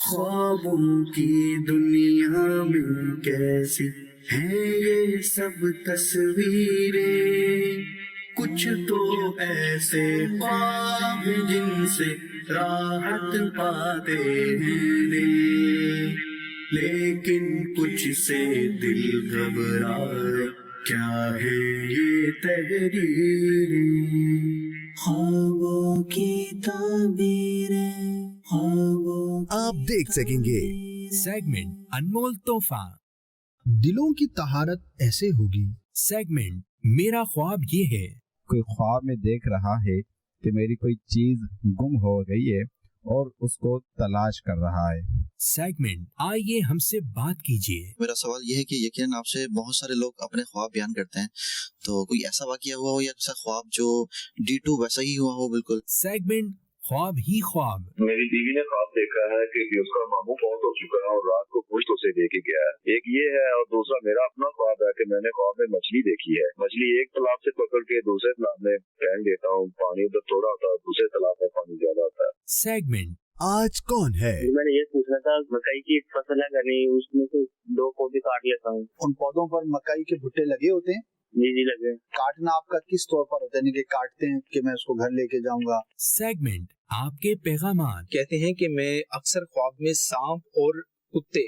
خوابوں کی دنیا میں کیسی ہیں یہ سب تصویریں، کچھ تو ایسے خواب ہیں جن سے راحت پاتے ہیں دل، لیکن کچھ سے دل گھبرائے، کیا ہے یہ تحریریں، خوابوں کی تعبیریں، خوابوں کی آپ دیکھ سکیں گے سیگمنٹ انمول تحفہ، دلوں کی طہارت ایسے ہوگی۔ سیگمنٹ میرا خواب یہ ہے، کوئی خواب میں دیکھ رہا ہے کہ میری کوئی چیز گم ہو گئی ہے اور اس کو تلاش کر رہا ہے۔ سیگمنٹ آئیے ہم سے بات کیجیے۔ میرا سوال یہ ہے کہ یقیناً آپ سے بہت سارے لوگ اپنے خواب بیان کرتے ہیں، تو کوئی ایسا واقعہ ہوا ہو یا ایسا خواب جو D2 ویسا ہی ہوا ہو؟ بالکل سیگمنٹ خواب ہی خواب، میری بیوی نے خواب دیکھا ہے کہ اس کا ماموں فوت ہو چکا ہے اور رات کو گوشت اسے دے کے گیا ہے۔ ایک یہ ہے، اور دوسرا میرا اپنا خواب ہے کہ میں نے خواب میں مچھلی دیکھی ہے۔ مچھلی ایک تالاب سے پکڑ کے دوسرے تالاب میں پھینک دیتا ہوں، پانی ادھر تھوڑا ہوتا ہے، دوسرے تالاب میں پانی زیادہ ہوتا ہے۔ سیگمنٹ آج کون ہے؟ میں نے یہ پوچھنا تھا، مکئی کی ایک فصل ہے گھر، اس میں سے 2 پودے کاٹ لیتا ہوں۔ ان پودوں پر مکئی کے بھٹے لگے ہوتے ہیں؟ جی لگے۔ کاٹنا آپ کا کس طور پر ہوتا ہے؟ یعنی کہ کاٹتے ہیں کہ میں اس کو گھر لے کے جاؤں گا؟ سیگمنٹ آپ کے پیغامات، کہتے ہیں کہ میں اکثر خواب میں سانپ اور کتے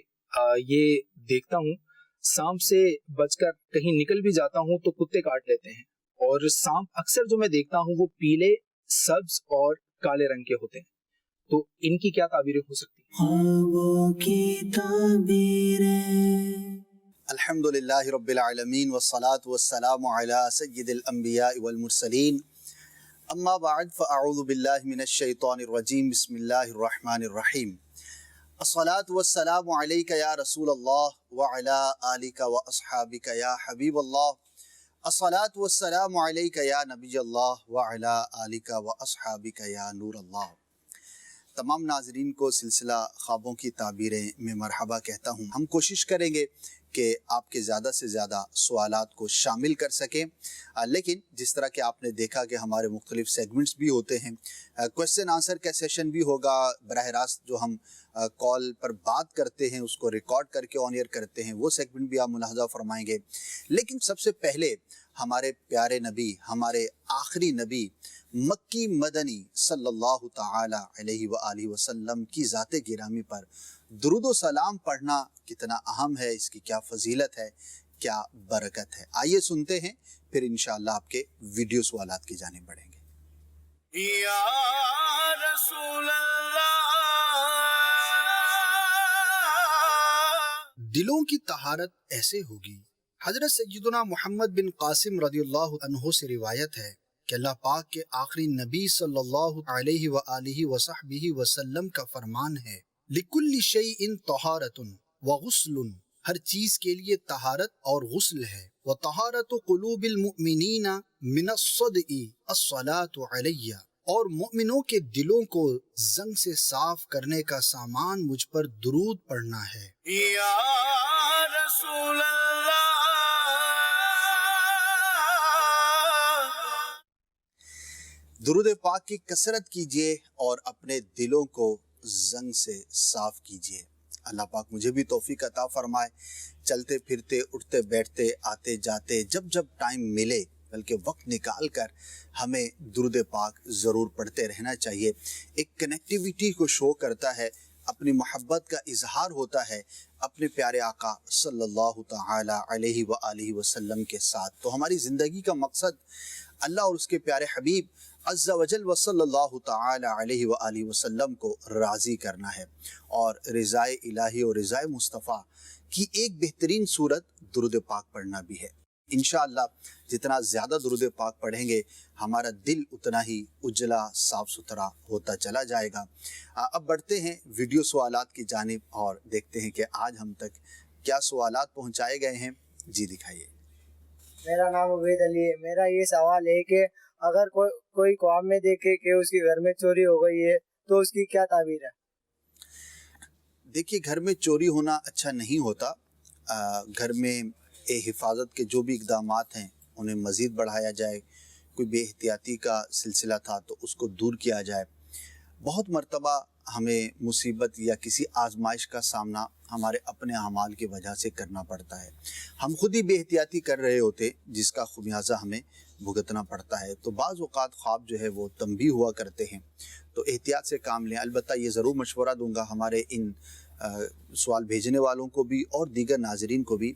یہ دیکھتا ہوں۔ سانپ سے بچ کر کہیں نکل بھی جاتا ہوں تو کتے کاٹ لیتے ہیں، اور سانپ اکثر جو میں دیکھتا ہوں وہ پیلے، سبز اور کالے رنگ کے ہوتے ہیں، تو ان کی کیا تعبیریں ہو سکتی ہیں؟ خوابوں کی تعبیریں۔ الحمدللہ رب العالمین والصلاة والسلام علی سید الانبیاء والمرسلین، اما بعد فاعوذ باللہ من الشیطان الرجیم، بسم اللہ الرحمن الرحیم۔ الصلاة والسلام علیک یا رسول اللہ وعلی آلک واصحابک یا حبیب اللہ، الصلاة والسلام علیک یا نبی اللہ وعلی آلک واصحابک یا نور اللہ۔ تمام ناظرین کو سلسلہ خوابوں کی تعبیریں میں مرحبا کہتا ہوں۔ ہم کوشش کریں گے کہ آپ کے زیادہ سے زیادہ سوالات کو شامل کر سکیں، لیکن جس طرح کہ آپ نے دیکھا کہ ہمارے مختلف سیگمنٹس بھی ہوتے ہیں، کویسچن آنسر کا سیشن بھی ہوگا، براہ راست جو ہم کال پر بات کرتے ہیں اس کو ریکارڈ کر کے آن ایئر کرتے ہیں، وہ سیگمنٹ بھی آپ ملاحظہ فرمائیں گے۔ لیکن سب سے پہلے ہمارے پیارے نبی، ہمارے آخری نبی مکی مدنی صلی اللہ تعالی علیہ وآلہ وسلم کی ذات گرامی پر درود و سلام پڑھنا کتنا اہم ہے، اس کی کیا فضیلت ہے، کیا برکت ہے۔ آئیے سنتے ہیں، پھر انشاءاللہ آپ کے ویڈیو سوالات کی جانب بڑھیں گے۔ یا رسول اللہ، دلوں کی طہارت ایسے ہوگی۔ حضرت سیدنا محمد بن قاسم رضی اللہ عنہ سے روایت ہے کہ اللہ پاک کے آخری نبی صلی اللہ علیہ وآلہ وصحبہ وسلم کا فرمان ہے، لِكُلِّ شَيْءٍ طَهَارَةٌ وَغُسْلٌ، ہر چیز کے لیے طہارت اور غسل ہے، وَطَهَارَةُ قُلُوبِ الْمُؤْمِنِينَ مِنَ الصَّدْءِ الصَّلَاةُ عَلَيَّ، اور مومنوں کے دلوں کو زنگ سے صاف کرنے کا سامان مجھ پر درود پڑھنا ہے۔ یا رسول اللہ، درود پاک کی کثرت کیجئے اور اپنے دلوں کو زنگ سے صاف کیجئے۔ اللہ پاک مجھے بھی توفیق عطا فرمائے، چلتے پھرتے، اٹھتے بیٹھتے، آتے جاتے، جب جب ٹائم ملے بلکہ وقت نکال کر ہمیں درود پاک ضرور پڑھتے رہنا چاہیے۔ ایک کنیکٹیویٹی کو شو کرتا ہے، اپنی محبت کا اظہار ہوتا ہے اپنے پیارے آقا صلی اللہ تعالی علیہ وآلہ وسلم کے ساتھ۔ تو ہماری زندگی کا مقصد اللہ اور اس کے پیارے حبیب عز و جل و صلی اللہ تعالی علیہ وآلہ وسلم کو راضی کرنا ہے، اور رضائے الہی اور رضائے مصطفیٰ کی ایک بہترین صورت درود پاک پڑھنا بھی ہے۔ انشاءاللہ جتنا زیادہ درود پاک پڑھیں گے ہمارا دل اتنا ہی اجلا صاف ستھرا ہوتا چلا جائے گا۔ اب بڑھتے ہیں ویڈیو سوالات کی جانب اور دیکھتے ہیں کہ آج ہم تک کیا سوالات پہنچائے گئے ہیں۔ جی دکھائیے۔ میرا نام عبید علی ہے۔ میرا یہ سوال ہے کہ اگر کوئی خواب میں دیکھے کہ اس کے گھر میں چوری ہو گئی ہے تو اس کی کیا تعبیر ہے؟ دیکھیے، گھر میں چوری ہونا اچھا نہیں ہوتا۔ گھر میں حفاظت کے جو بھی اقدامات ہیں انہیں مزید بڑھایا جائے، کوئی بے احتیاطی کا سلسلہ تھا تو اس کو دور کیا جائے۔ بہت مرتبہ ہمیں مصیبت یا کسی آزمائش کا سامنا ہمارے اپنے اعمال کی وجہ سے کرنا پڑتا ہے. ہم خود ہی بے احتیاطی کر رہے ہوتے جس کا خمیازہ ہمیں بھگتنا پڑتا ہے. تو بعض اوقات خواب جو ہے وہ تنبیہ ہوا کرتے ہیں، تو احتیاط سے کام لیں. البتہ یہ ضرور مشورہ دوں گا ہمارے ان سوال بھیجنے والوں کو بھی اور دیگر ناظرین کو بھی،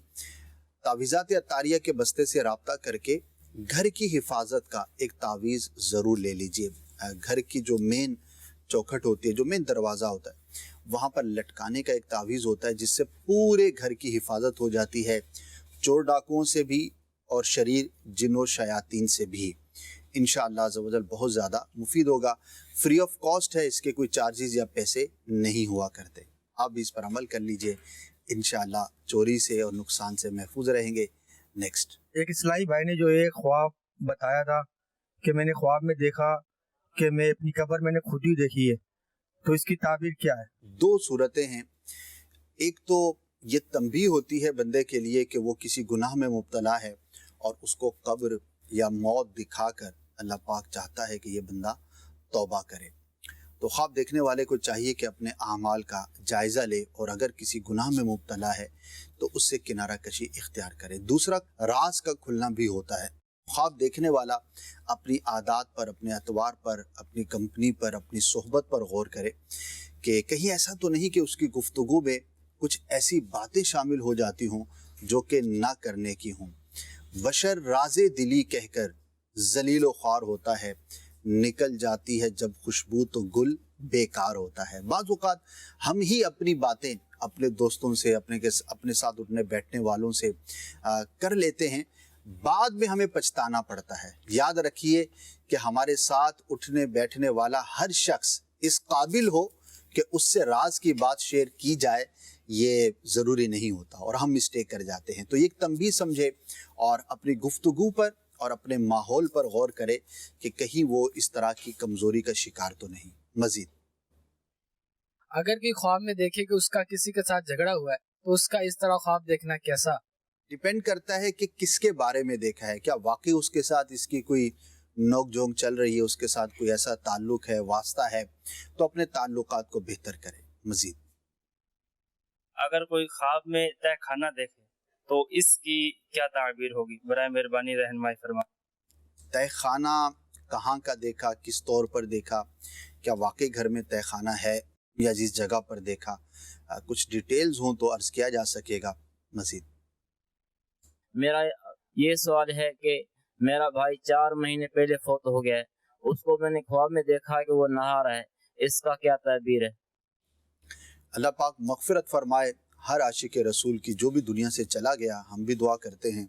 تعویذات عطاریہ کے بستے سے رابطہ کر کے گھر کی حفاظت کا ایک تعویذ ضرور لے لیجئے. گھر کی جو مین چوکھٹ ہوتی ہے، جو مین دروازہ ہوتا ہے، وہاں پر لٹکانے کا ایک تعویذ ہوتا ہے جس سے پورے گھر کی حفاظت ہو جاتی ہے، چور ڈاکوؤں سے بھی اور شریر جن و شیاطین سے بھی. انشاءاللہ عز و جل بہت زیادہ مفید ہوگا. فری آف کاسٹ ہے، اس کے کوئی چارجز یا پیسے نہیں ہوا کرتے. آپ بھی اس پر عمل کر لیجئے، انشاءاللہ چوری سے اور نقصان سے محفوظ رہیں گے. نیکسٹ. ایک اصلاحی بھائی نے جو ایک خواب بتایا تھا کہ میں نے خواب میں دیکھا کہ میں اپنی قبر میں نے خود ہی دیکھی ہے، تو اس کی تعبیر کیا ہے؟ دو صورتیں ہیں. ایک تو یہ تنبیہ ہوتی ہے بندے کے لیے کہ وہ کسی گناہ میں مبتلا ہے اور اس کو قبر یا موت دکھا کر اللہ پاک چاہتا ہے کہ یہ بندہ توبہ کرے. تو خواب دیکھنے والے کو چاہیے کہ اپنے اعمال کا جائزہ لے اور اگر کسی گناہ میں مبتلا ہے تو اس سے کنارہ کشی اختیار کرے. دوسرا راز کا کھلنا بھی ہوتا ہے. خواب دیکھنے والا اپنی عادات پر، اپنے اطوار پر، اپنی کمپنی پر، اپنی صحبت پر غور کرے کہ کہیں ایسا تو نہیں کہ اس کی گفتگو میں کچھ ایسی باتیں شامل ہو جاتی ہوں جو کہ نہ کرنے کی ہوں. بشر راز دلی کہہ کر ذلیل و خوار ہوتا ہے، نکل جاتی ہے جب خوشبو تو گل بیکار ہوتا ہے. بعض اوقات ہم ہی اپنی باتیں اپنے دوستوں سے، اپنے ساتھ اٹھنے بیٹھنے والوں سے کر لیتے ہیں، بعد میں ہمیں پچھتانا پڑتا ہے. یاد رکھیے کہ ہمارے ساتھ اٹھنے بیٹھنے والا ہر شخص اس قابل ہو کہ اس سے راز کی بات شیئر کی جائے، یہ ضروری نہیں ہوتا اور ہم مسٹیک کر جاتے ہیں. تو یہ ایک تنبیہ سمجھے اور اپنی گفتگو پر اور اپنے ماحول پر غور کرے کہ کہیں وہ اس طرح کی کمزوری کا شکار تو نہیں. مزید اگر کوئی خواب میں دیکھے کہ اس کا کسی کے ساتھ جھگڑا ہوا ہے تو اس کا اس طرح خواب دیکھنا کیسا؟ ڈیپینڈ کرتا ہے کہ کس کے بارے میں دیکھا ہے. کیا واقعی اس کے ساتھ اس کی کوئی نوک جھونک چل رہی ہے، اس کے ساتھ کوئی ایسا تعلق ہے، واسطہ ہے، تو اپنے تعلقات کو بہتر کرے. مزید اگر کوئی خواب میں تہ خانہ دیکھے تو اس کی کیا تعبیر ہوگی؟ برائے مہربانی رہنمائی فرما. تہ خانہ کہاں کا دیکھا، کس طور پر دیکھا، کیا واقعی گھر میں تہ خانہ ہے یا جس جگہ پر دیکھا، کچھ ڈیٹیلز ہوں تو عرض کیا جا سکے گا. مزید میرا یہ سوال ہے کہ میرا بھائی 4 مہینے پہلے فوت ہو گیا ہے، اس کو میں نے خواب میں دیکھا کہ وہ نہا رہا ہے، اس کا کیا تعبیر ہے؟ اللہ پاک مغفرت فرمائے ہر عاشق رسول کی جو بھی دنیا سے چلا گیا. ہم بھی دعا کرتے ہیں.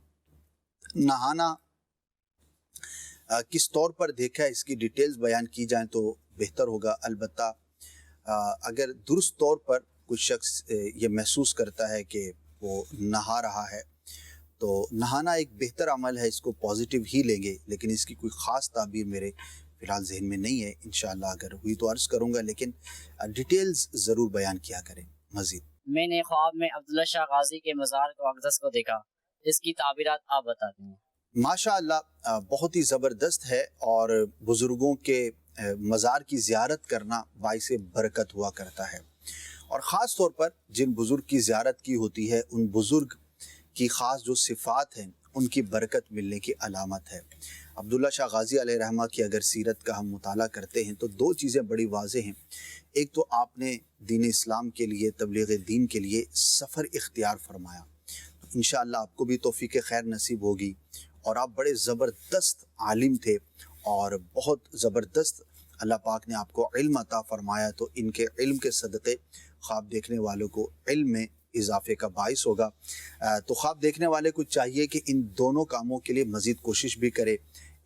نہانا کس طور پر دیکھا ہے، اس کی ڈیٹیلز بیان کی جائیں تو بہتر ہوگا. البتہ اگر درست طور پر کوئی شخص یہ محسوس کرتا ہے کہ وہ نہا رہا ہے تو نہانا ایک بہتر عمل ہے، اس کو پازیٹیو ہی لیں گے، لیکن اس کی کوئی خاص تعبیر میرے فی الحال ذہن میں نہیں ہے. انشاءاللہ اگر ہوئی تو عرض کروں گا، لیکن ڈیٹیلز ضرور بیان کیا کریں. مزید میں نے خواب میں عبداللہ شاہ غازی کے مزار کو اقدس کو دیکھا، اس کی تعبیرات آپ بتا دیں. ماشاءاللہ بہت ہی زبردست ہے، اور بزرگوں کے مزار کی زیارت کرنا باعث برکت ہوا کرتا ہے، اور خاص طور پر جن بزرگ کی زیارت کی ہوتی ہے ان بزرگ کی خاص جو صفات ہیں ان کی برکت ملنے کی علامت ہے. عبداللہ شاہ غازی علیہ رحمہ کی اگر سیرت کا ہم مطالعہ کرتے ہیں تو 2 چیزیں بڑی واضح ہیں. ایک تو آپ نے دین اسلام کے لیے، تبلیغ دین کے لیے سفر اختیار فرمایا. انشاءاللہ آپ کو بھی توفیق خیر نصیب ہوگی، اور آپ بڑے زبردست عالم تھے اور بہت زبردست اللہ پاک نے آپ کو علم عطا فرمایا. تو ان کے علم کے صدقے خواب دیکھنے والوں کو علم میں اضافے کا باعث ہوگا. تو خواب دیکھنے والے کو چاہیے کہ ان دونوں کاموں کے لیے مزید کوشش بھی کرے،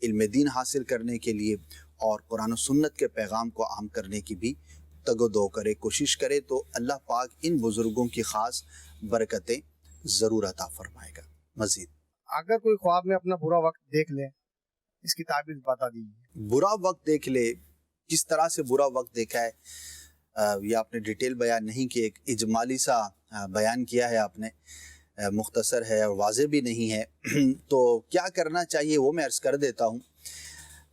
علم دین حاصل کرنے کے لیے اور قرآن و سنت کے پیغام کو عام کرنے کی بھی تگ و دو کرے، کوشش کرے. تو اللہ پاک ان بزرگوں کی خاص برکتیں ضرور عطا فرمائے گا. مزید اگر کوئی خواب میں اپنا برا وقت دیکھ لے، اس کی تعبیر بتا دیجیے. برا وقت دیکھ لے، کس طرح سے برا وقت دیکھا ہے، یہ آپ نے ڈیٹیل بیان نہیں کی، ایک اجمالی سا بیان کیا ہے آپ نے، مختصر ہے اور واضح بھی نہیں ہے. تو کیا کرنا چاہیے وہ میں عرض کر دیتا ہوں.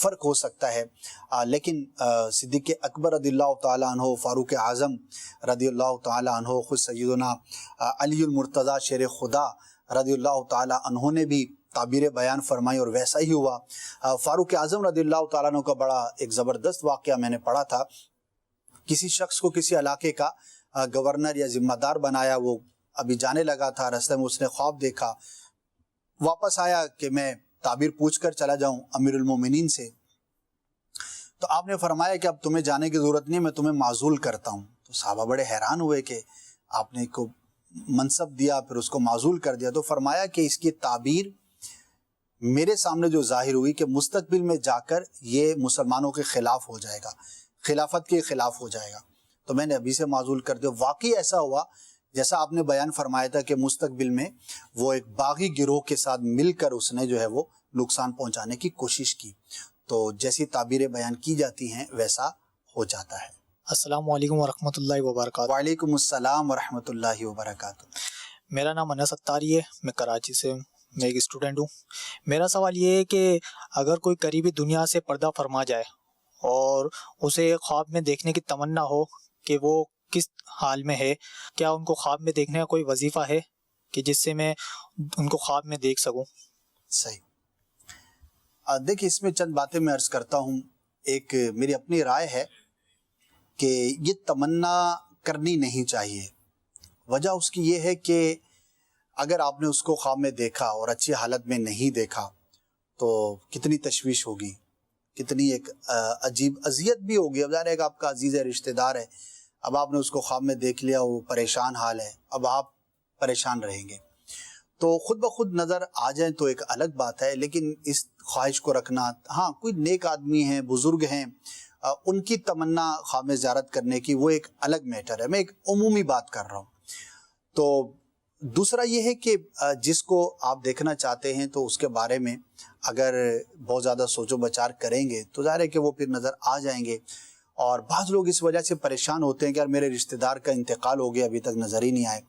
فرق ہو سکتا ہے، لیکن صدیق اکبر رضی اللہ تعالیٰ عنہ، فاروق اعظم رضی اللہ تعالیٰ عنہ، خود سیدنا علی المرتضیٰ شیر خدا رضی اللہ تعالیٰ عنہ نے بھی تعبیر بیان فرمائی اور ویسا ہی ہوا۔ فاروق اعظم رضی اللہ تعالیٰ عنہ کا بڑا ایک زبردست واقعہ میں نے پڑھا تھا۔ کسی شخص کو کسی علاقے کا گورنر یا ذمہ دار بنایا، وہ ابھی جانے لگا تھا، راستے میں اس نے خواب دیکھا، واپس آیا کہ میں تعبیر پوچھ کر چلا جاؤں امیر المومنین سے، تو آپ نے فرمایا کہ اب تمہیں جانے کی ضرورت نہیں، میں تمہیں معزول کرتا ہوں۔ تو صحابہ بڑے حیران ہوئے کہ آپ نے کو منصب دیا پھر اس کو معزول کر دیا، تو فرمایا کہ اس کی تعبیر میرے سامنے جو ظاہر ہوئی کہ مستقبل میں جا کر یہ مسلمانوں کے خلاف ہو جائے گا، خلافت کے خلاف ہو جائے گا، تو میں نے ابھی سے معزول کر دیا۔ واقعی ایسا ہوا جیسا آپ نے بیان فرمایا تھا کہ مستقبل میں وہ ایک باغی گروہ کے ساتھ مل کر اس نے جو ہے وہ نقصان پہنچانے کی کوشش کی، تو جیسی تعبیریں بیان کی جاتی ہیں ویسا ہو جاتا ہے۔ السلام علیکم ورحمۃ اللہ وبرکاتہ۔ وعلیکم السلام ورحمۃ اللہ وبرکاتہ۔ میرا نام انس اتاری ہے، میں کراچی سے ہوں، میں ایک اسٹوڈنٹ ہوں۔ میرا سوال یہ ہے کہ اگر کوئی قریبی دنیا سے پردہ فرما جائے اور اسے خواب میں دیکھنے کی تمنا ہو کہ وہ کس حال میں ہے، کیا ان کو خواب میں دیکھنے کا کوئی وظیفہ ہے کہ جس سے میں ان کو خواب میں دیکھ سکوں؟ صحیح۔ دیکھیں، اس میں چند باتیں میں عرض کرتا ہوں۔ ایک میری اپنی رائے ہے کہ یہ تمنا کرنی نہیں چاہیے۔ وجہ اس کی یہ ہے کہ اگر آپ نے اس کو خواب میں دیکھا اور اچھی حالت میں نہیں دیکھا تو کتنی تشویش ہوگی، کتنی ایک عجیب اذیت بھی ہوگی۔ اب ظاہر ہے کہ آپ کا عزیز ہے، رشتہ دار ہے، اب آپ نے اس کو خواب میں دیکھ لیا، وہ پریشان حال ہے، اب آپ پریشان رہیں گے۔ تو خود بخود نظر آ جائیں تو ایک الگ بات ہے، لیکن اس خواہش کو رکھنا، ہاں کوئی نیک آدمی ہیں، بزرگ ہیں، ان کی تمنا خواب میں زیارت کرنے کی، وہ ایک الگ میٹر ہے۔ میں ایک عمومی بات کر رہا ہوں۔ تو دوسرا یہ ہے کہ جس کو آپ دیکھنا چاہتے ہیں تو اس کے بارے میں اگر بہت زیادہ سوچ و بچار کریں گے تو ظاہر ہے کہ وہ پھر نظر آ جائیں گے۔ اور بعض لوگ اس وجہ سے پریشان ہوتے ہیں کہ یار میرے رشتہ دار کا انتقال ہو گیا، ابھی تک نظر ہی نہیں آئے۔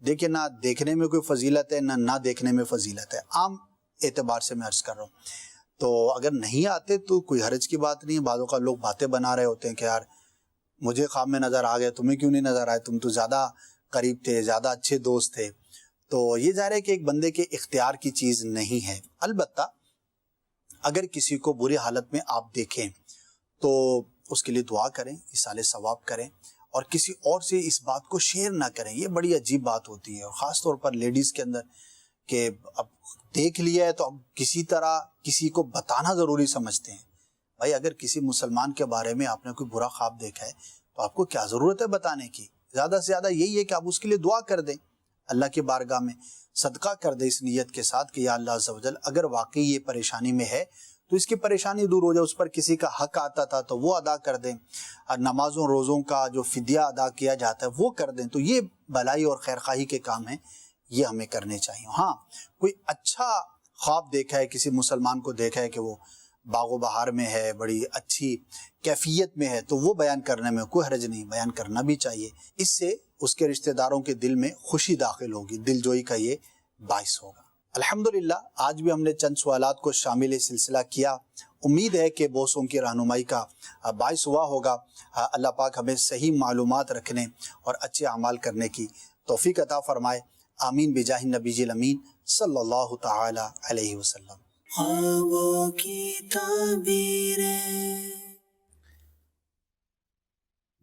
دیکھیں، نہ دیکھنے میں کوئی فضیلت ہے، نہ دیکھنے میں فضیلت ہے، عام اعتبار سے میں عرض کر رہا ہوں۔ تو اگر نہیں آتے تو کوئی حرج کی بات نہیں ہے۔ بعضوں کا لوگ باتیں بنا رہے ہوتے ہیں کہ یار مجھے خواب میں نظر آ گیا، تمہیں کیوں نہیں نظر آئے، تم تو زیادہ قریب تھے، زیادہ اچھے دوست تھے۔ تو یہ ظاہر ہے کہ ایک بندے کے اختیار کی چیز نہیں ہے۔ البتہ اگر کسی کو بری حالت میں آپ دیکھیں تو اس کے لیے دعا کریں، اصالِ ثواب کریں، اور کسی اور سے اس بات کو شیئر نہ کریں۔ یہ بڑی عجیب بات ہوتی ہے، اور خاص طور پر لیڈیز کے اندر، کہ اب دیکھ لیا ہے تو اب کسی طرح کسی کو بتانا ضروری سمجھتے ہیں۔ بھائی اگر کسی مسلمان کے بارے میں آپ نے کوئی برا خواب دیکھا ہے تو آپ کو کیا ضرورت ہے بتانے کی؟ زیادہ سے زیادہ یہی ہے کہ آپ اس کے لیے دعا کر دیں، اللہ کی بارگاہ میں صدقہ کر دیں اس نیت کے ساتھ کہ یا اللہ عز و جل اگر واقعی یہ پریشانی میں ہے تو اس کی پریشانی دور ہو جائے، اس پر کسی کا حق آتا تھا تو وہ ادا کر دیں، اور نمازوں روزوں کا جو فدیہ ادا کیا جاتا ہے وہ کر دیں۔ تو یہ بھلائی اور خیرخواہی کے کام ہیں، یہ ہمیں کرنے چاہیے۔ ہاں کوئی اچھا خواب دیکھا ہے، کسی مسلمان کو دیکھا ہے کہ وہ باغ و بہار میں ہے، بڑی اچھی کیفیت میں ہے، تو وہ بیان کرنے میں کوئی حرج نہیں، بیان کرنا بھی چاہیے۔ اس سے اس کے رشتہ داروں کے دل میں خوشی داخل ہوگی، دل جوئی کا یہ باعث ہوگا۔ الحمدللہ آج بھی ہم نے چند سوالات کو شامل سلسلہ کیا، امید ہے کہ بہتوں کی رہنمائی کا باعث ہوا ہوگا۔ اللہ پاک ہمیں صحیح معلومات رکھنے اور اچھے اعمال کرنے کی توفیق عطا فرمائے، آمین بجاہ النبی الامین صلی اللہ تعالی علیہ وسلم۔ خوابوں کی تعبیریں۔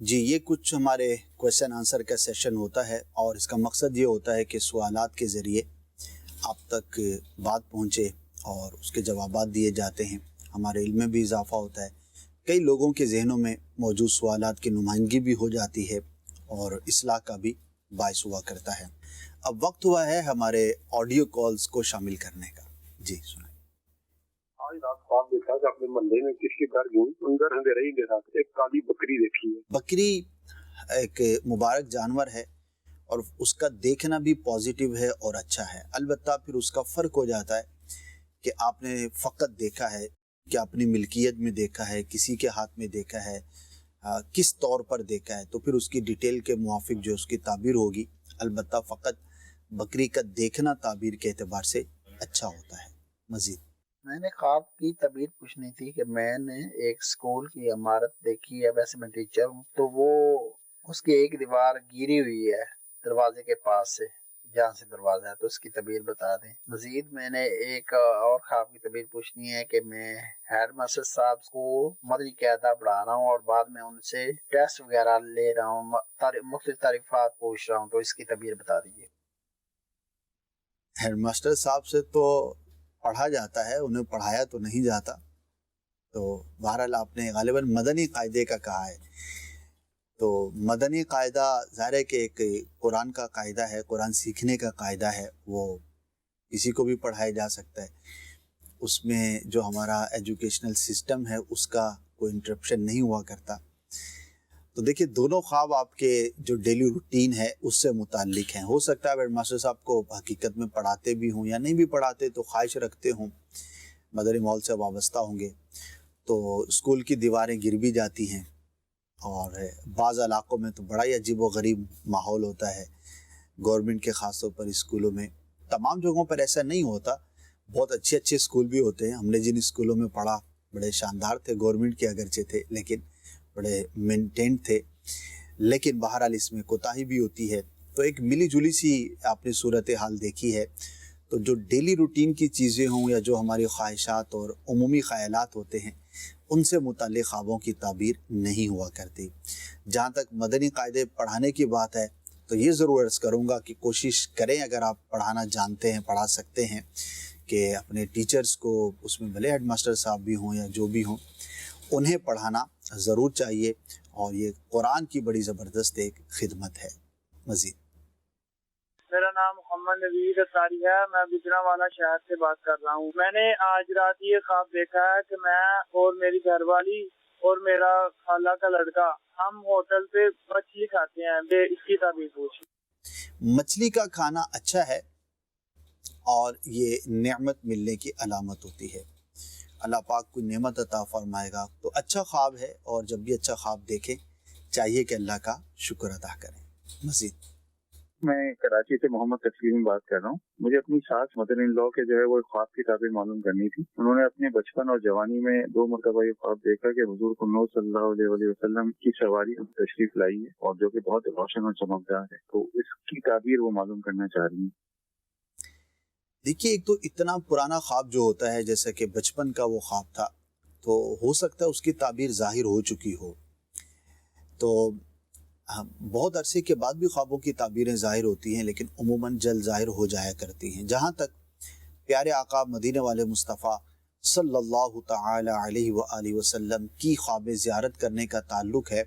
جی، یہ کچھ ہمارے کویشچن آنسر کا سیشن ہوتا ہے، اور اس کا مقصد یہ ہوتا ہے کہ سوالات کے ذریعے آپ تک بات پہنچے اور اس کے جوابات دیے جاتے ہیں، ہمارے علم میں بھی اضافہ ہوتا ہے، کئی لوگوں کے ذہنوں میں موجود سوالات کی نمائندگی بھی ہو جاتی ہے اور اصلاح کا بھی باعث ہوا کرتا ہے۔ اب وقت ہوا ہے ہمارے آڈیو کالز کو شامل کرنے کا۔ جی سنائیں۔ آج رات خواب دیکھا کہ اپنے محلے میں کسی کے گھر گئی، اندر اندھیرا ہی دیکھا، ایک کالی بکری دیکھی ہے۔ بکری ایک مبارک جانور ہے اور اس کا دیکھنا بھی پازیٹیو ہے اور اچھا ہے، البتہ پھر اس کا فرق ہو جاتا ہے کہ آپ نے فقط دیکھا ہے کہ اپنی ملکیت میں دیکھا ہے، کسی کے ہاتھ میں دیکھا ہے، کس طور پر دیکھا ہے، تو پھر اس کی ڈیٹیل کے موافق جو اس کی تعبیر ہوگی۔ البتہ فقط بکری کا دیکھنا تعبیر کے اعتبار سے اچھا ہوتا ہے۔ مزید میں نے خواب کی تعبیر پوچھنی تھی کہ میں نے ایک اسکول کی عمارت دیکھی ہے، ویسے میں ٹیچر ہوں، تو وہ اس کی ایک دیوار گری ہوئی ہے دروازے کے پاس سے، جہاں سے دروازہ ہے، تو اس کی تعبیر بتا دیں۔ مزید میں نے ایک اور خواب کی تعبیر پوچھنی ہے کہ میں ہیڈ ماسٹر صاحب کو مدنی قاعدہ پڑھا رہا ہوں اور بعد میں ان سے ٹیسٹ وغیرہ لے رہا ہوں، مختلف تعریفات پوچھ رہا ہوں، تو اس کی تعبیر بتا دیجیے۔ ہیڈ ماسٹر صاحب سے تو پڑھا جاتا ہے، انہیں پڑھایا تو نہیں جاتا، تو بہرحال آپ نے غالباً مدنی قاعدے کا کہا ہے، تو مدنی قاعدہ ظاہر ہے کہ ایک قرآن کا قاعدہ ہے، قرآن سیکھنے کا قاعدہ ہے، وہ کسی کو بھی پڑھایا جا سکتا ہے، اس میں جو ہمارا ایجوکیشنل سسٹم ہے اس کا کوئی انٹرپشن نہیں ہوا کرتا۔ تو دیکھیے دونوں خواب آپ کے جو ڈیلی روٹین ہے اس سے متعلق ہیں، ہو سکتا ہے ہیڈ ماسٹر صاحب کو حقیقت میں پڑھاتے بھی ہوں یا نہیں بھی پڑھاتے، تو خواہش رکھتے ہوں، مدنی ماحول سے وابستہ ہوں گے، تو اسکول کی دیواریں گر بھی جاتی ہیں، اور بعض علاقوں میں تو بڑا ہی عجیب و غریب ماحول ہوتا ہے، گورنمنٹ کے خاص طور پر اسکولوں میں، تمام جگہوں پر ایسا نہیں ہوتا، بہت اچھے اچھے اسکول بھی ہوتے ہیں، ہم نے جن اسکولوں میں پڑھا بڑے شاندار تھے، گورنمنٹ کے اگرچہ تھے لیکن بڑے مینٹینڈ تھے، لیکن بہرحال اس میں کوتاہی بھی ہوتی ہے، تو ایک ملی جلی سی آپ نے صورتحال دیکھی ہے، تو جو ڈیلی روٹین کی چیزیں ہوں یا جو ہماری خواہشات اور عمومی خیالات ہوتے ہیں ان سے متعلق خوابوں کی تعبیر نہیں ہوا کرتی۔ جہاں تک مدنی قاعدے پڑھانے کی بات ہے تو یہ ضرور عرض کروں گا کہ کوشش کریں، اگر آپ پڑھانا جانتے ہیں، پڑھا سکتے ہیں، کہ اپنے ٹیچرز کو، اس میں بھلے ہیڈ ماسٹر صاحب بھی ہوں یا جو بھی ہوں، انہیں پڑھانا ضرور چاہیے، اور یہ قرآن کی بڑی زبردست ایک خدمت ہے۔ مزید میرا نام محمد نوید اطاری ہے، میں گجرانوالہ شہر سے بات کر رہا ہوں۔ میں نے آج رات یہ خواب دیکھا ہے کہ میں اور میری گھر والی اور میرا خالہ کا لڑکا ہم ہوٹل پہ مچھلی کھاتے ہیں، اس کی تعبیر پوچھی۔ مچھلی کا کھانا اچھا ہے اور یہ نعمت ملنے کی علامت ہوتی ہے، اللہ پاک کوئی نعمت عطا فرمائے گا تو اچھا خواب ہے، اور جب بھی اچھا خواب دیکھیں چاہیے کہ اللہ کا شکر ادا کریں۔ مزید میں کراچی سے محمد تسلیم بات کر رہا ہوں۔ مجھے اپنی ساس مدر ان لا کے جو ہے وہ خواب کی تعبیر معلوم کرنی تھی۔ انہوں نے اپنے بچپن اور جوانی میں 2 مرتبہ یہ خواب دیکھا کہ حضور صلی اللہ علیہ وسلم کی سواری تشریف لائی ہے، اور جو کہ بہت روشن اور چمکدار ہے، تو اس کی تعبیر وہ معلوم کرنا چاہ رہی ہیں۔ دیکھیے ایک تو اتنا پرانا خواب جو ہوتا ہے جیسا کہ بچپن کا وہ خواب تھا، تو ہو سکتا ہے اس کی تعبیر ظاہر ہو چکی ہو، تو بہت عرصے کے بعد بھی خوابوں کی تعبیریں ظاہر ہوتی ہیں، لیکن عموماً جلد ظاہر ہو جایا کرتی ہیں۔ جہاں تک پیارے آقا مدینے والے مصطفیٰ صلی اللہ تعالی علیہ وآلہ وسلم کی خواب زیارت کرنے کا تعلق ہے،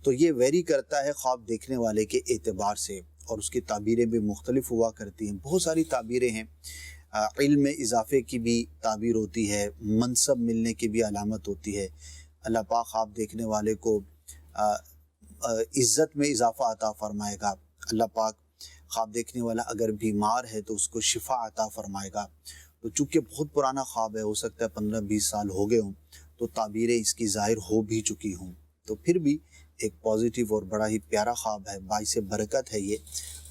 تو یہ ویری کرتا ہے خواب دیکھنے والے کے اعتبار سے، اور اس کی تعبیریں بھی مختلف ہوا کرتی ہیں۔ بہت ساری تعبیریں ہیں، علم میں اضافے کی بھی تعبیر ہوتی ہے، منصب ملنے کی بھی علامت ہوتی ہے، اللہ پاک خواب دیکھنے والے کو عزت میں اضافہ عطا فرمائے گا، اللہ پاک خواب دیکھنے والا اگر بیمار ہے تو اس کو شفا عطا فرمائے گا۔ تو چونکہ بہت پرانا خواب ہے، ہو سکتا ہے 15-20 سال ہو گئے ہوں، تو تعبیریں اس کی ظاہر ہو بھی چکی ہوں، تو پھر بھی ایک پازیٹیو اور بڑا ہی پیارا خواب ہے، باعث برکت ہے یہ،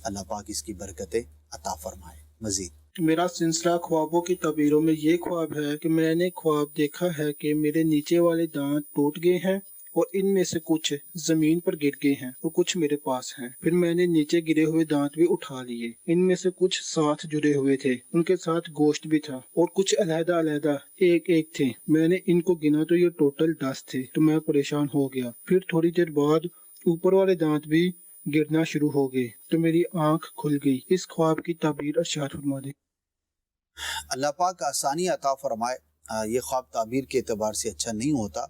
اللہ پاک اس کی برکتیں عطا فرمائے۔ مزید میرا سلسلہ خوابوں کی تعبیروں میں یہ خواب ہے کہ میں نے خواب دیکھا ہے کہ میرے نیچے والے دانت ٹوٹ گئے ہیں، اور ان میں سے کچھ زمین پر گر گئے ہیں اور کچھ میرے پاس ہیں۔ پھر میں نے نیچے گرے ہوئے دانت بھی اٹھا لیے، ان میں سے کچھ ساتھ جڑے ہوئے تھے، ان کے ساتھ گوشت بھی تھا، اور کچھ علیحدہ علیحدہ ایک ایک تھے۔ میں نے ان کو گنا تو یہ ٹوٹل 10 تھے، تو میں پریشان ہو گیا۔ پھر تھوڑی دیر بعد اوپر والے دانت بھی گرنا شروع ہو گئے، تو میری آنکھ کھل گئی۔ اس خواب کی تعبیر ارشاد فرما دیں۔ اللہ پاک آسانی عطا فرمائے۔ یہ خواب تعبیر کے اعتبار سے اچھا نہیں ہوتا۔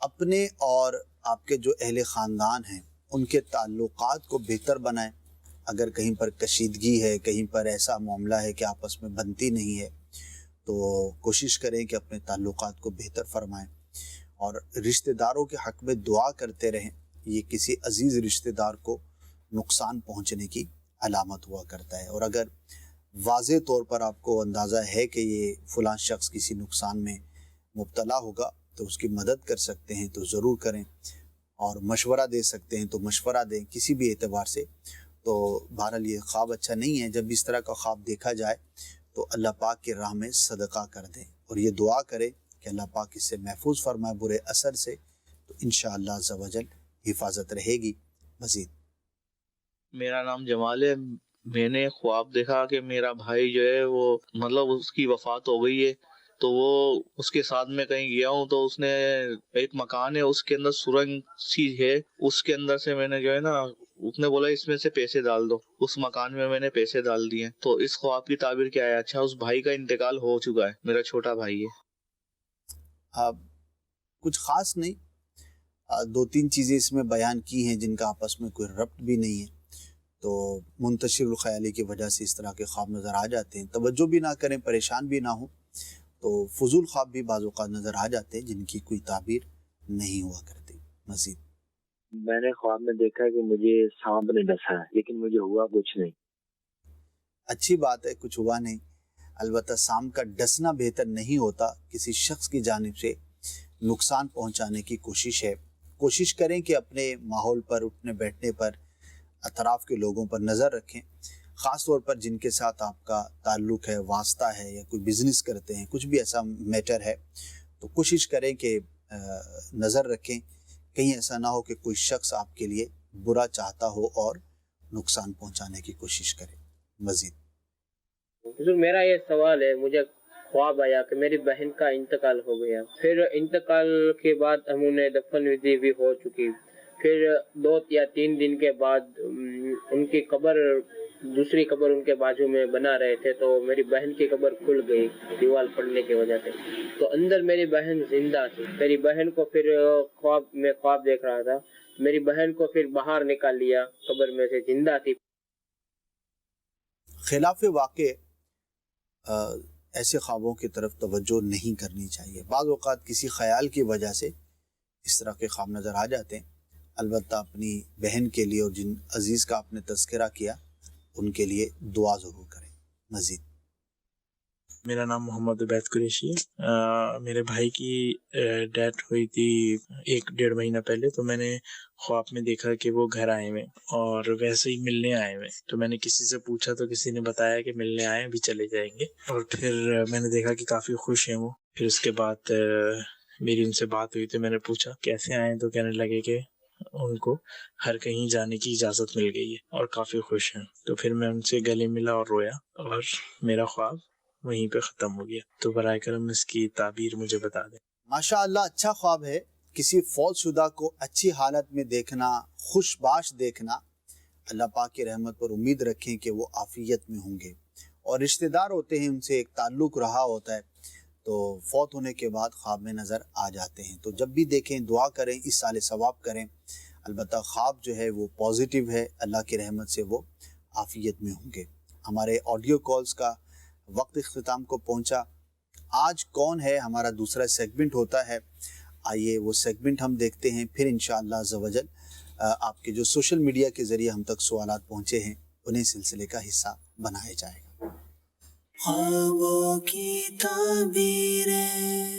اپنے اور آپ کے جو اہل خاندان ہیں ان کے تعلقات کو بہتر بنائیں۔ اگر کہیں پر کشیدگی ہے، کہیں پر ایسا معاملہ ہے کہ آپس میں بنتی نہیں ہے، تو کوشش کریں کہ اپنے تعلقات کو بہتر فرمائیں، اور رشتہ داروں کے حق میں دعا کرتے رہیں۔ یہ کسی عزیز رشتہ دار کو نقصان پہنچنے کی علامت ہوا کرتا ہے، اور اگر واضح طور پر آپ کو اندازہ ہے کہ یہ فلاں شخص کسی نقصان میں مبتلا ہوگا تو اس کی مدد کر سکتے ہیں تو ضرور کریں، اور مشورہ دے سکتے ہیں تو مشورہ دیں کسی بھی اعتبار سے۔ تو بہرحال یہ خواب اچھا نہیں ہے۔ جب اس طرح کا خواب دیکھا جائے تو اللہ پاک کی راہ میں صدقہ کر دیں اور یہ دعا کریں کہ اللہ پاک اس سے محفوظ فرمائے برے اثر سے، تو انشاءاللہ عز و جل حفاظت رہے گی۔ مزید میرا نام جمال ہے۔ میں نے خواب دیکھا کہ میرا بھائی جو ہے وہ مطلب اس کی وفات ہو گئی ہے، تو وہ اس کے ساتھ میں کہیں گیا ہوں، تو اس نے ایک مکان ہے اس کے اندر سرنگ سی ہے، اس کے اندر سے میں نے جو ہے نا، اس نے بولا اس میں سے پیسے ڈال دو، اس مکان میں نے پیسے ڈال دیے۔ تو اس خواب کی تعبیر کیا ہے؟ اچھا، اس بھائی کا انتقال ہو چکا ہے، میرا چھوٹا بھائی ہے۔ کچھ خاص نہیں، دو تین چیزیں اس میں بیان کی ہیں جن کا آپس میں کوئی ربط بھی نہیں ہے، تو منتشر الخیالی کی وجہ سے اس طرح کے خواب نظر آ جاتے ہیں۔ توجہ بھی نہ کریں، پریشان بھی نہ ہوں، تو فضول خواب بھی بعض اوقات نظر آ جاتے ہیں جن کی کوئی تعبیر نہیں ہوا کرتی۔ مزید میں نے خواب میں دیکھا کہ مجھے سانپ نے ڈسا ہے، لیکن مجھے ہوا کچھ نہیں۔ اچھی بات ہے، کچھ ہوا نہیں۔ البتہ سانپ کا ڈسنا بہتر نہیں ہوتا، کسی شخص کی جانب سے نقصان پہنچانے کی کوشش ہے۔ کوشش کریں کہ اپنے ماحول پر، اٹھنے بیٹھنے پر، اطراف کے لوگوں پر نظر رکھیں، خاص طور پر جن کے ساتھ آپ کا تعلق ہے، واسطہ ہے، یا کوئی بزنس کرتے ہیں، کچھ بھی ایسا میٹر ہے، تو کوشش کریں کہ نظر رکھیں، کہیں ایسا نہ ہو کہ کوئی شخص آپ کے لیے برا چاہتا ہو اور نقصان پہنچانے کی کوشش کرے۔ مزید حضور میرا یہ سوال ہے، مجھے خواب آیا کہ میری بہن کا انتقال ہو گیا، پھر انتقال کے بعد ہم انہیں دفن ودی بھی ہو چکی، پھر 2 یا 3 دن کے بعد ان کی قبر، دوسری قبر ان کے بازو میں بنا رہے تھے، تو میری بہن کی قبر کھل گئی دیوار پڑنے کی وجہ سے، تو اندر میری بہن زندہ تھی۔ میری بہن کو پھر خواب دیکھ رہا تھا، میری بہن کو پھر باہر نکال لیا قبر میں سے، زندہ تھی۔ خلاف واقع ایسے خوابوں کی طرف توجہ نہیں کرنی چاہیے۔ بعض اوقات کسی خیال کی وجہ سے اس طرح کے خواب نظر آ جاتے ہیں۔ البتہ اپنی بہن کے لیے اور جن عزیز کا آپ نے تذکرہ کیا ان کے لیے دعا ضرور کریں۔ مزید میرا نام محمد عبید قریشی ہے۔ میرے بھائی کی ڈیتھ ہوئی تھی 1-1.5 مہینہ پہلے، تو میں نے خواب میں دیکھا کہ وہ گھر آئے ہوئے اور ویسے ہی ملنے آئے ہوئے، تو میں نے کسی سے پوچھا تو کسی نے بتایا کہ ملنے آئے بھی چلے جائیں گے، اور پھر میں نے دیکھا کہ کافی خوش ہیں وہ۔ پھر اس کے بعد میری ان سے بات ہوئی تو میں نے پوچھا کیسے آئے، تو کہنے لگے کہ ان کو ہر کہیں جانے کی اجازت مل گئی ہے اور کافی خوش ہیں۔ تو پھر میں ان سے گلے ملا اور رویا، اور میرا خواب وہیں پہ ختم ہو گیا۔ تو برائے کرم اس کی تعبیر مجھے بتا دیں۔ ماشاءاللہ اچھا خواب ہے۔ کسی فوت شدہ کو اچھی حالت میں دیکھنا، خوش باش دیکھنا، اللہ پاک کی رحمت پر امید رکھیں کہ وہ عافیت میں ہوں گے، اور رشتہ دار ہوتے ہیں، ان سے ایک تعلق رہا ہوتا ہے، تو فوت ہونے کے بعد خواب میں نظر آ جاتے ہیں۔ تو جب بھی دیکھیں دعا کریں، اس سال ثواب کریں۔ البتہ خواب جو ہے وہ پازیٹیو ہے، اللہ کی رحمت سے وہ عافیت میں ہوں گے۔ ہمارے آڈیو کالز کا وقت اختتام کو پہنچا۔ آج کون ہے ہمارا دوسرا سیگمنٹ ہوتا ہے، آئیے وہ سیگمنٹ ہم دیکھتے ہیں، پھر انشاءاللہ عز و جل آپ کے جو سوشل میڈیا کے ذریعے ہم تک سوالات پہنچے ہیں انہیں سلسلے کا حصہ بنایا جائے گا۔ خوابوں کی تعبیریں۔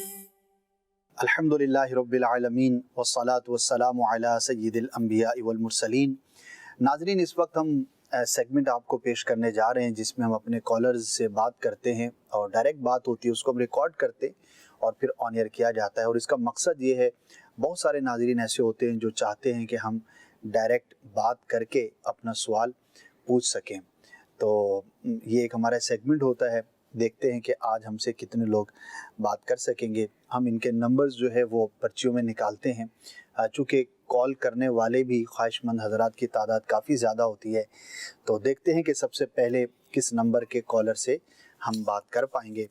الحمدللہ رب العالمین والصلاة والسلام علی سید الانبیاء والمرسلین۔ ناظرین، اس وقت ہم سیگمنٹ آپ کو پیش کرنے جا رہے ہیں جس میں ہم اپنے کالرز سے بات کرتے ہیں، اور ڈائریکٹ بات ہوتی ہے، اس کو ہم ریکارڈ کرتے اور پھر آن ایئر کیا جاتا ہے۔ اور اس کا مقصد یہ ہے، بہت سارے ناظرین ایسے ہوتے ہیں جو چاہتے ہیں کہ ہم ڈائریکٹ بات کر کے اپنا سوال پوچھ سکیں، تو یہ ایک ہمارا سیگمنٹ ہوتا ہے۔ دیکھتے ہیں کہ آج ہم سے کتنے لوگ بات کر سکیں گے۔ ہم ان کے نمبرز جو ہے وہ پرچیوں میں نکالتے ہیں، چونکہ کال کرنے والے بھی خواہش مند حضرات کی تعداد کافی زیادہ ہوتی ہے، تو دیکھتے ہیں کہ سب سے پہلے کس نمبر کے کالر سے ہم بات کر پائیں گے،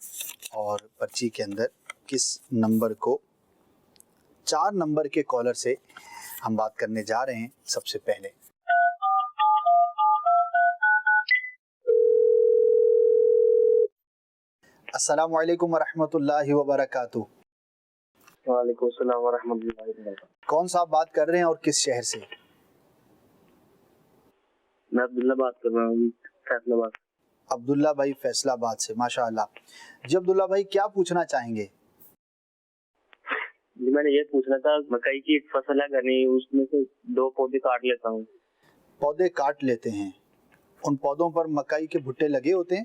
اور پرچی کے اندر کس نمبر کو 4 نمبر کے کالر سے ہم بات کرنے جا رہے ہیں سب سے پہلے۔ السلام علیکم ورحمۃ اللہ وبرکاتہ۔ وعلیکم السلام ورحمۃ اللہ وبرکاتہ۔ کون صاحب بات کر رہے ہیں اور کس شہر سے؟ میں عبداللہ بات کر رہا ہوں، فیصل آباد۔ عبداللہ بھائی فیصل آباد سے، ماشاءاللہ۔ جی عبداللہ بھائی، کیا پوچھنا چاہیں گے؟ جی میں نے یہ پوچھنا تھا، مکئی کی ایک فصل ہے گھنی، اس میں سے 2 پودے کاٹ لیتا ہوں۔ پودے کاٹ لیتے ہیں، ان پودوں پر مکئی کے بھٹے لگے ہوتے ہیں؟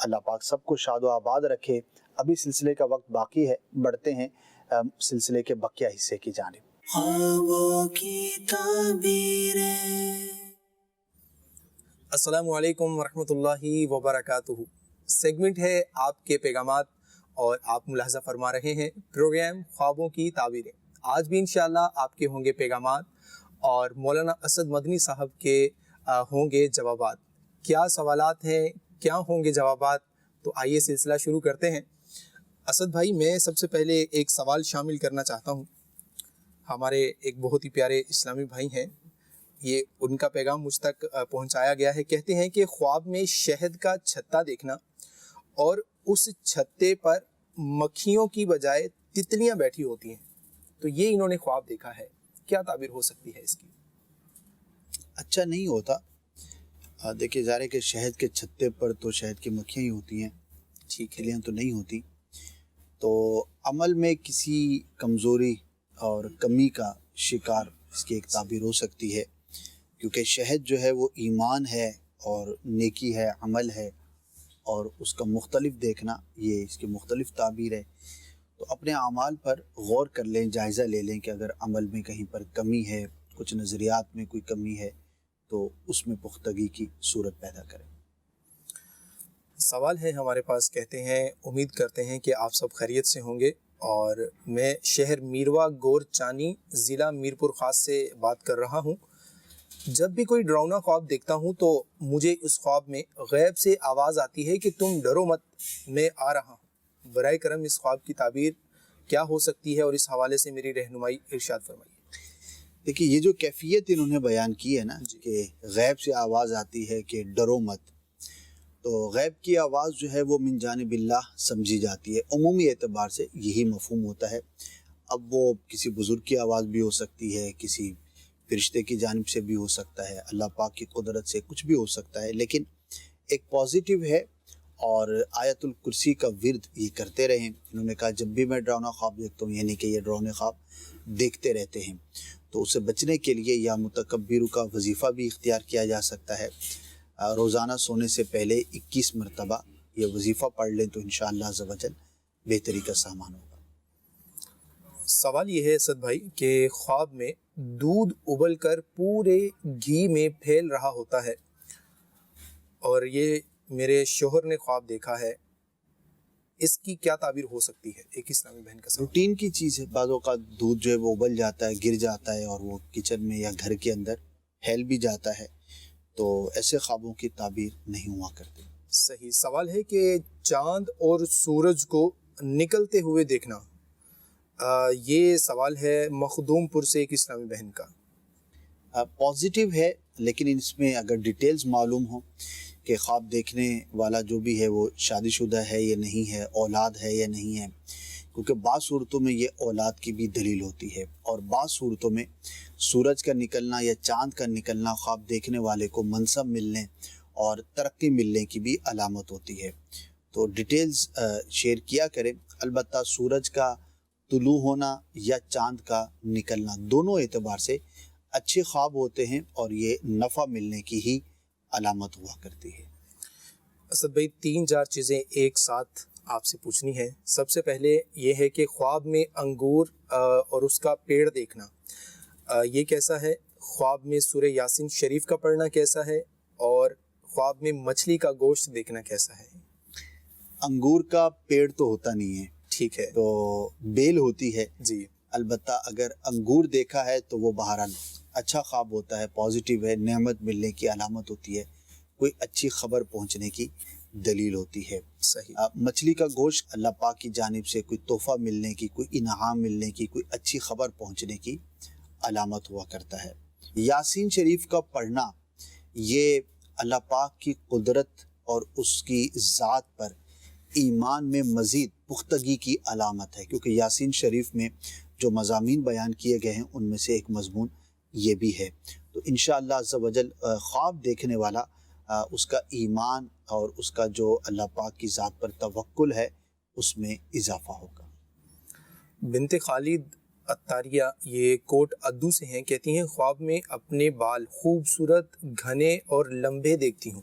اللہ پاک سب کو شاد و آباد رکھے۔ ابھی سلسلے کا وقت باقی ہے، بڑھتے ہیں سلسلے کے بقیہ حصے کی جانب۔ خوابوں کی تعبیریں۔ السلام علیکم ورحمۃ اللہ وبرکاتہ۔ سیگمنٹ ہے آپ کے پیغامات اور آپ ملاحظہ فرما رہے ہیں پروگرام خوابوں کی تعبیریں۔ آج بھی انشاءاللہ آپ کے ہوں گے پیغامات اور مولانا اسد مدنی صاحب کے ہوں گے جوابات۔ کیا سوالات ہیں، کیا ہوں گے جوابات، تو آئیے سلسلہ شروع کرتے ہیں۔ اسد بھائی، میں سب سے پہلے ایک سوال شامل کرنا چاہتا ہوں۔ ہمارے ایک بہت ہی پیارے اسلامی بھائی ہیں، یہ ان کا پیغام مجھ تک پہنچایا گیا ہے۔ کہتے ہیں کہ خواب میں شہد کا چھتا دیکھنا اور اس چھتے پر مکھیوں کی بجائے تتلیاں بیٹھی ہوتی ہیں، تو یہ انہوں نے خواب دیکھا ہے، کیا تعبیر ہو سکتی ہے اس کی؟ اچھا نہیں ہوتا۔ دیکھیے ظاہر ہے کہ شہد کے چھتے پر تو شہد کی مکھیاں ہی ہوتی ہیں، تتلیاں تو نہیں ہوتی۔ تو عمل میں کسی کمزوری اور کمی کا شکار اس کی ایک تعبیر ہو سکتی ہے، کیونکہ شہد جو ہے وہ ایمان ہے اور نیکی ہے، عمل ہے، اور اس کا مختلف دیکھنا یہ اس کی مختلف تعبیر ہے۔ تو اپنے اعمال پر غور کر لیں، جائزہ لے لیں کہ اگر عمل میں کہیں پر کمی ہے، کچھ نظریات میں کوئی کمی ہے، تو اس میں پختگی کی صورت پیدا کریں۔ سوال ہے ہمارے پاس، کہتے ہیں امید کرتے ہیں کہ آپ سب خیریت سے ہوں گے، اور میں شہر میروا گور چانی ضلع میرپور خاص سے بات کر رہا ہوں۔ جب بھی کوئی ڈراؤنا خواب دیکھتا ہوں تو مجھے اس خواب میں غیب سے آواز آتی ہے کہ تم ڈرو مت، میں آ رہا ہوں۔ برائے کرم اس خواب کی تعبیر کیا ہو سکتی ہے اور اس حوالے سے میری رہنمائی ارشاد فرمائیے۔ دیکھیے یہ جو کیفیت انہوں نے بیان کی ہے نا کہ غیب سے آواز آتی ہے کہ ڈرو مت، تو غیب کی آواز جو ہے وہ من جانب اللہ سمجھی جاتی ہے، عمومی اعتبار سے یہی مفہوم ہوتا ہے۔ اب وہ کسی بزرگ کی آواز بھی ہو سکتی ہے، کسی فرشتے کی جانب سے بھی ہو سکتا ہے، اللہ پاک کی قدرت سے کچھ بھی ہو سکتا ہے، لیکن ایک پازیٹیو ہے۔ اور آیت الکرسی کا ورد یہ کرتے رہیں۔ انہوں نے کہا جب بھی میں ڈراؤنا خواب دیکھتا ہوں، یعنی کہ یہ ڈراؤنے خواب دیکھتے رہتے ہیں، تو اسے بچنے کے لیے یا متکبر کا وظیفہ بھی اختیار کیا جا سکتا ہے۔ روزانہ سونے سے پہلے 21 مرتبہ یہ وظیفہ پڑھ لیں تو انشاءاللہ عز و جل بہتری کا سامان ہوگا۔ سوال یہ ہے اسد بھائی کہ خواب میں دودھ ابل کر پورے گھی میں پھیل رہا ہوتا ہے، اور یہ میرے شوہر نے خواب دیکھا ہے، اس کی کیا تعبیر ہو سکتی ہے؟ ایک اسلامی بہن کا سوال۔ روٹین کی چیز ہے، بعض اوقات دودھ جو ہے وہ ابل جاتا ہے، گر جاتا ہے، اور وہ کچن میں یا گھر کے اندر پھیل بھی جاتا ہے، تو ایسے خوابوں کی تعبیر نہیں ہوا کرتی۔ صحیح۔ سوال ہے کہ چاند اور سورج کو نکلتے ہوئے دیکھنا، یہ سوال ہے مخدوم پور سے ایک اسلامی بہن کا۔ پازیٹیو ہے، لیکن اس میں اگر ڈیٹیلز معلوم ہو کہ خواب دیکھنے والا جو بھی ہے وہ شادی شدہ ہے یا نہیں ہے، اولاد ہے یا نہیں ہے، کیونکہ بعض صورتوں میں یہ اولاد کی بھی دلیل ہوتی ہے، اور بعض صورتوں میں سورج کا نکلنا یا چاند کا نکلنا خواب دیکھنے والے کو منصب ملنے اور ترقی ملنے کی بھی علامت ہوتی ہے۔ تو ڈیٹیلز شیئر کیا کریں۔ البتہ سورج کا طلوع ہونا یا چاند کا نکلنا دونوں اعتبار سے اچھے خواب ہوتے ہیں، اور یہ نفع ملنے کی ہی علامت ہوا کرتی ہے۔ اسد بھائی 3-4 چیزیں ایک ساتھ آپ سے پوچھنی ہے۔ سب سے پہلے یہ ہے کہ خواب میں انگور اور اس کا پیڑ دیکھنا یہ کیسا ہے؟ خواب میں سورہ یاسین شریف کا پڑھنا کیسا ہے؟ اور خواب میں مچھلی کا گوشت دیکھنا کیسا ہے؟ انگور کا پیڑ تو ہوتا نہیں ہے، ٹھیک ہے، تو بیل ہوتی ہے جی۔ البتہ اگر انگور دیکھا ہے تو وہ بہرحال اچھا خواب ہوتا ہے، پازیٹیو ہے، نعمت ملنے کی علامت ہوتی ہے، کوئی اچھی خبر پہنچنے کی دلیل ہوتی ہے۔ صحیح۔ مچھلی کا گوشت اللہ پاک کی جانب سے کوئی تحفہ ملنے کی، کوئی انعام ملنے کی، کوئی اچھی خبر پہنچنے کی علامت ہوا کرتا ہے۔ یاسین شریف کا پڑھنا یہ اللہ پاک کی قدرت اور اس کی ذات پر ایمان میں مزید پختگی کی علامت ہے، کیونکہ یاسین شریف میں جو مضامین بیان کیے گئے ہیں ان میں سے ایک مضمون یہ بھی ہے۔ تو انشاءاللہ عز و جل خواب دیکھنے والا اس کا ایمان اور اس کا جو اللہ پاک کی ذات پر توکل ہے اس میں اضافہ ہوگا۔ بنت خالد اتاریہ یہ کوٹ ادو سے ہیں، کہتی ہیں خواب میں اپنے بال خوبصورت گھنے اور لمبے دیکھتی ہوں،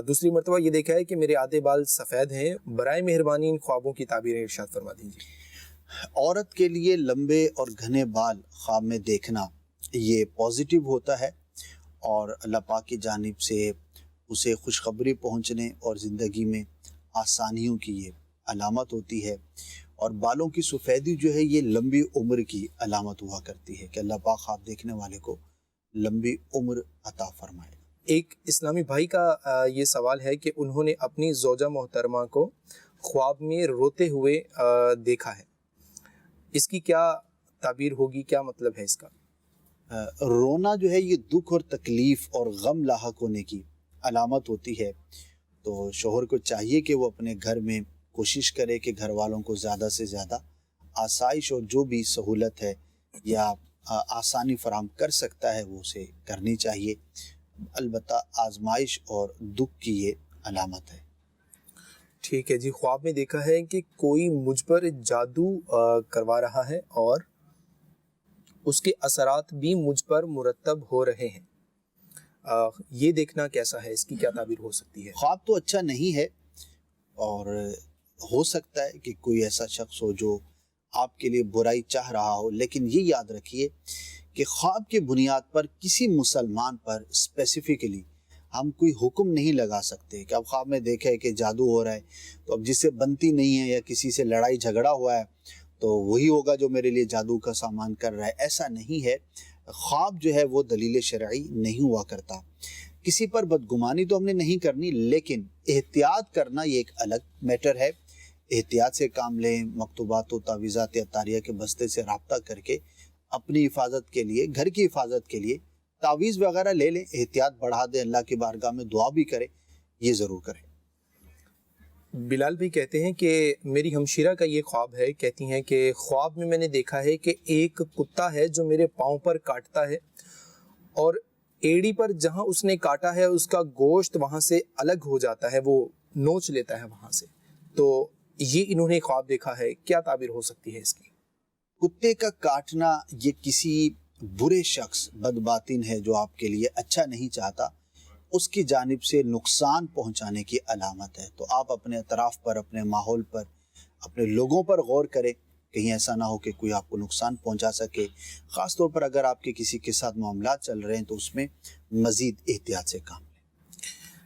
دوسری مرتبہ یہ دیکھا ہے کہ میرے آدھے بال سفید ہیں، برائے مہربانی ان خوابوں کی تعبیریں ارشاد فرما دیجیے۔ عورت کے لیے لمبے اور گھنے بال خواب میں دیکھنا یہ پازیٹیو ہوتا ہے اور اللہ پاک کی جانب سے اسے خوشخبری پہنچنے اور زندگی میں آسانیوں کی یہ علامت ہوتی ہے، اور بالوں کی سفیدی جو ہے یہ لمبی عمر کی علامت ہوا کرتی ہے کہ اللہ پاک خواب دیکھنے والے کو لمبی عمر عطا فرمائے۔ ایک اسلامی بھائی کا یہ سوال ہے کہ انہوں نے اپنی زوجہ محترمہ کو خواب میں روتے ہوئے دیکھا ہے، اس کی کیا تعبیر ہوگی، کیا مطلب ہے اس کا؟ رونا جو ہے یہ دکھ اور تکلیف اور غم لاحق ہونے کی علامت ہوتی ہے، تو شوہر کو چاہیے کہ وہ اپنے گھر میں کوشش کرے کہ گھر والوں کو زیادہ سے زیادہ آسائش اور جو بھی سہولت ہے یا آسانی فراہم کر سکتا ہے وہ اسے کرنی چاہیے، البتہ آزمائش اور دکھ کی یہ علامت ہے۔ ٹھیک ہے جی، خواب میں دیکھا ہے کہ کوئی مجھ پر جادو کروا رہا ہے اور اس کے اثرات بھی مجھ پر مرتب ہو رہے ہیں، یہ دیکھنا کیسا ہے، اس کی کیا تعبیر ہو سکتی ہے؟ خواب تو اچھا نہیں ہے، اور ہو سکتا ہے کہ کوئی ایسا شخص ہو جو آپ کے لیے برائی چاہ رہا ہو، لیکن یہ یاد رکھیے کہ خواب کے بنیاد پر کسی مسلمان پر اسپیسیفکلی ہم کوئی حکم نہیں لگا سکتے کہ اب خواب میں دیکھا ہے کہ جادو ہو رہا ہے تو اب جس سے بنتی نہیں ہے یا کسی سے لڑائی جھگڑا ہوا ہے تو وہی ہوگا جو میرے لیے جادو کا سامان کر رہا ہے، ایسا نہیں ہے۔ خواب جو ہے وہ دلیل شرعی نہیں ہوا کرتا، کسی پر بدگمانی تو ہم نے نہیں کرنی، لیکن احتیاط کرنا یہ ایک الگ میٹر ہے۔ احتیاط سے کام لیں، مکتوبات و تعویذات عطاریہ کے بستے سے رابطہ کر کے اپنی حفاظت کے لیے، گھر کی حفاظت کے لیے تعویذ وغیرہ لے لیں، احتیاط بڑھا دیں، اللہ کی بارگاہ میں دعا بھی کریں، یہ ضرور کریں۔ بلال بھائی کہتے ہیں کہ میری ہمشیرہ کا یہ خواب ہے، کہتی ہیں کہ خواب میں نے دیکھا ہے کہ ایک کتا ہے جو میرے پاؤں پر کاٹتا ہے اور ایڑی پر جہاں اس نے کاٹا ہے اس کا گوشت وہاں سے الگ ہو جاتا ہے، وہ نوچ لیتا ہے وہاں سے، تو یہ انہوں نے خواب دیکھا ہے، کیا تعبیر ہو سکتی ہے اس کی؟ کتے کا کاٹنا یہ کسی برے شخص بدباطن ہے جو آپ کے لیے اچھا نہیں چاہتا، اس کی جانب سے نقصان پہنچانے کی علامت ہے، تو آپ اپنے اطراف پر، اپنے ماحول پر، اپنے لوگوں پر غور کریں، کہیں ایسا نہ ہو کہ کوئی آپ کو نقصان پہنچا سکے، خاص طور پر اگر آپ کے کسی کے ساتھ معاملات چل رہے ہیں تو اس میں مزید احتیاط سے کام لیں۔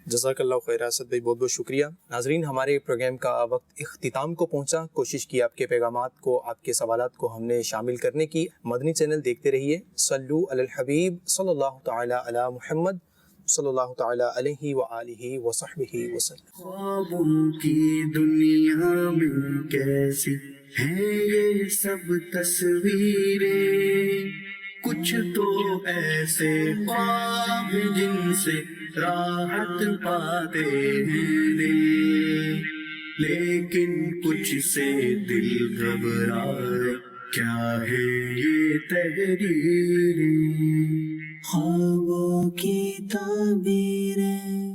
جزاک اللہ خیر اسد بھائی، بہت بہت شکریہ۔ ناظرین، ہمارے پروگرام کا وقت اختتام کو پہنچا، کوشش کی آپ کے پیغامات کو، آپ کے سوالات کو ہم نے شامل کرنے کی۔ مدنی چینل دیکھتے رہیے، صلو علی الحبیب صلی اللہ تعالی علی محمد صلی اللہ تعالی علیہ وآلہ وصحبہ وسلم۔ خوابوں کی دنیا میں کیسی ہیں یہ سب تصویریں، کچھ تو ایسے خواب جن سے راحت پاتے ہیں دل، لیکن کچھ سے دل گھبرائے، کیا ہے یہ تحریریں، خوابوں کی تعبیریں۔